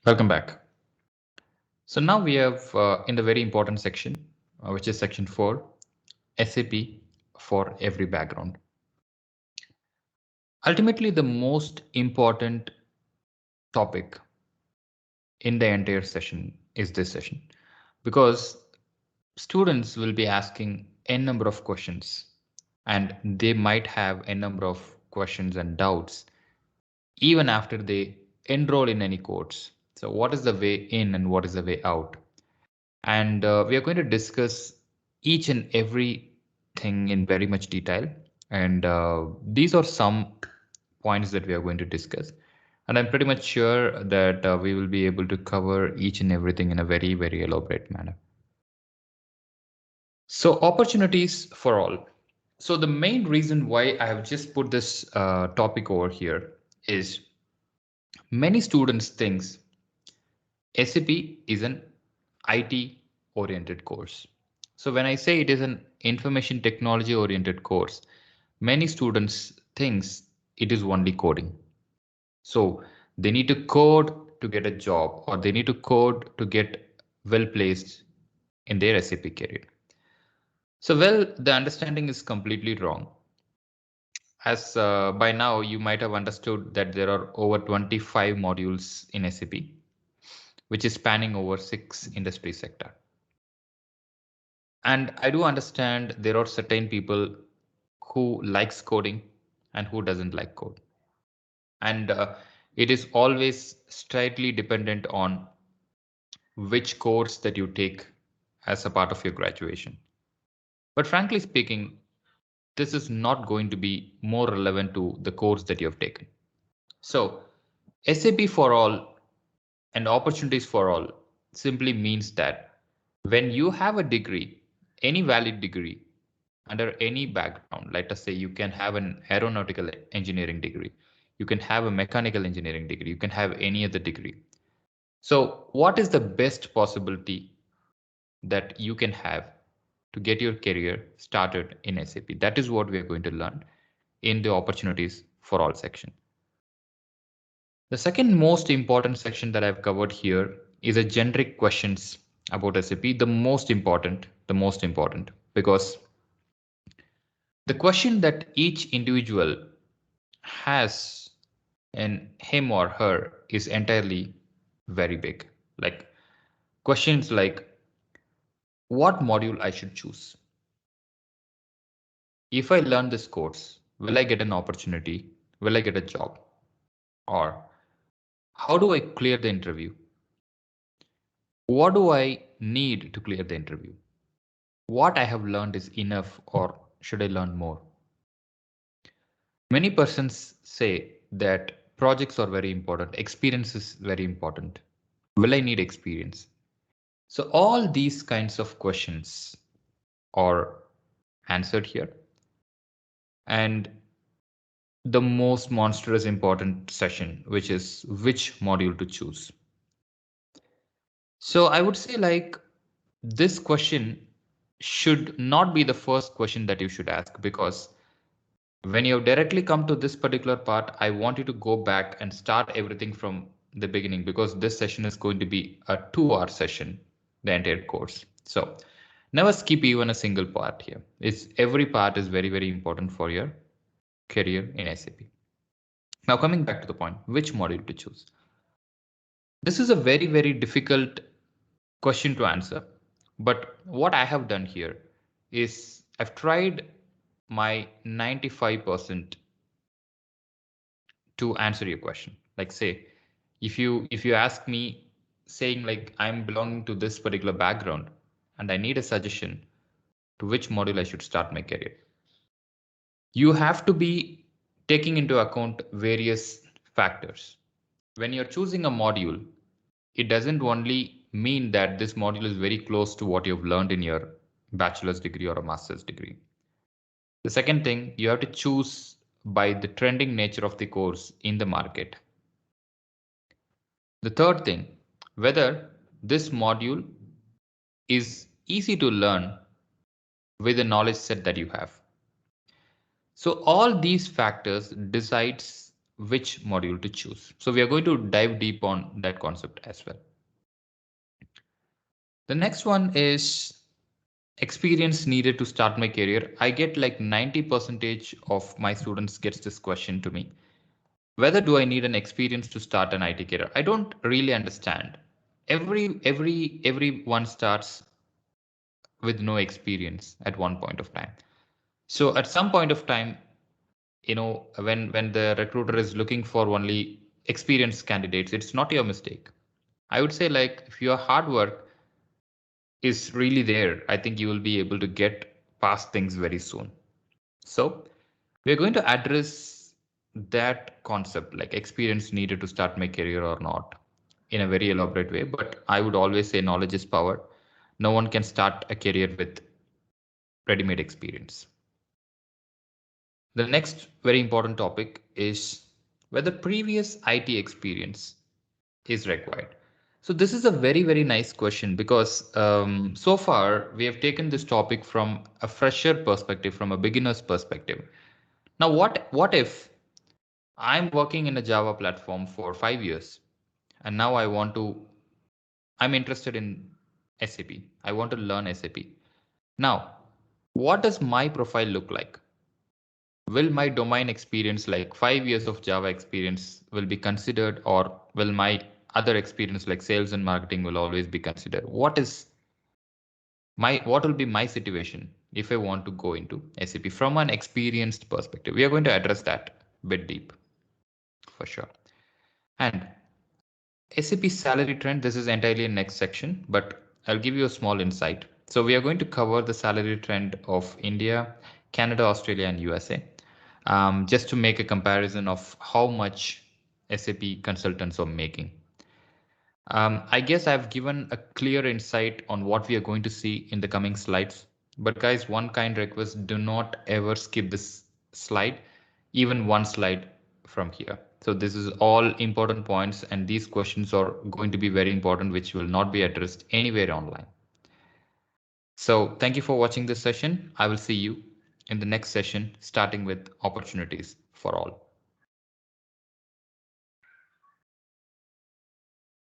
Welcome back. So now we have in the very important section, which is section 4, SAP for every background. Ultimately, the most important topic in the entire session is this session, because students will be asking n number of questions and they might have a number of questions and doubts even after they enroll in any course. So what is the way in and what is the way out? And we are going to discuss each and every thing in very much detail. And these are some points that we are going to discuss. And I'm pretty much sure that we will be able to cover each and everything in a very, very elaborate manner. So opportunities for all. So the main reason why I have just put this topic over here is many students think SAP is an IT oriented course. So when I say it is an information technology oriented course, many students thinks it is only coding. So they need to code to get a job, or they need to code to get well placed in their SAP career. So well, the understanding is completely wrong. As by now you might have understood that there are over 25 modules in SAP, which is spanning over 6 industry sector. And I do understand there are certain people who likes coding and who doesn't like code. And it is always slightly dependent on which course that you take as a part of your graduation. But frankly speaking, this is not going to be more relevant to the course that you have taken. So SAP for all and opportunities for all simply means that when you have a degree, any valid degree under any background, let us say you can have an aeronautical engineering degree, you can have a mechanical engineering degree, you can have any other degree. So what is the best possibility that you can have to get your career started in SAP? That is what we are going to learn in the opportunities for all section. The second most important section that I've covered here is a generic questions about SAP. The most important, because the question that each individual has in him or her is entirely very big. Like questions like what module I should choose. If I learn this course, will I get an opportunity? Will I get a job? Or how do I clear the interview? What do I need to clear the interview? What I have learned is enough, or should I learn more? Many persons say that projects are very important, experience is very important. Will I need experience? So all these kinds of questions are answered here. And the most monstrous important session, which is which module to choose. So I would say like this question should not be the first question that you should ask, because when you have directly come to this particular part, I want you to go back and start everything from the beginning, because this session is going to be a 2-hour session, the entire course. So never skip even a single part here. It's every part is very, very important for your career in SAP. Now coming back to the point, which module to choose? This is a very, very difficult question to answer. But what I have done here is I've tried my 95% to answer your question. Like say, if you ask me saying like I'm belonging to this particular background and I need a suggestion to which module I should start my career, you have to be taking into account various factors. When you're choosing a module, it doesn't only mean that this module is very close to what you've learned in your bachelor's degree or a master's degree. The second thing, you have to choose by the trending nature of the course in the market. The third thing, whether this module is easy to learn with the knowledge set that you have. So all these factors decides which module to choose. So we are going to dive deep on that concept as well. The next one is experience needed to start my career. I get like 90% of my students gets this question to me. Whether do I need an experience to start an IT career? I don't really understand. Everyone starts with no experience at one point of time. So at some point of time, when the recruiter is looking for only experienced candidates, it's not your mistake. I would say like if your hard work is really there, I think you will be able to get past things very soon. So we're going to address that concept, like experience needed to start my career or not, in a very elaborate way. But I would always say knowledge is power. No one can start a career with ready-made experience. The next very important topic is whether previous IT experience is required. So this is a very, very nice question because so far we have taken this topic from a fresher perspective, from a beginner's perspective. Now, what if I'm working in a Java platform for 5 years and now I'm interested in SAP. I want to learn SAP. Now, what does my profile look like? Will my domain experience, like 5 years of Java experience, will be considered, or will my other experience like sales and marketing will always be considered? What will be my situation if I want to go into SAP from an experienced perspective? We are going to address that a bit deep for sure. And SAP salary trend, this is entirely in next section, but I'll give you a small insight. So we are going to cover the salary trend of India, Canada, Australia, and USA, just to make a comparison of how much SAP consultants are making. I guess I've given a clear insight on what we are going to see in the coming slides. But guys, one kind request, do not ever skip this slide, even one slide from here. So this is all important points, and these questions are going to be very important, which will not be addressed anywhere online. So thank you for watching this session. I will see you in the next session, starting with opportunities for all.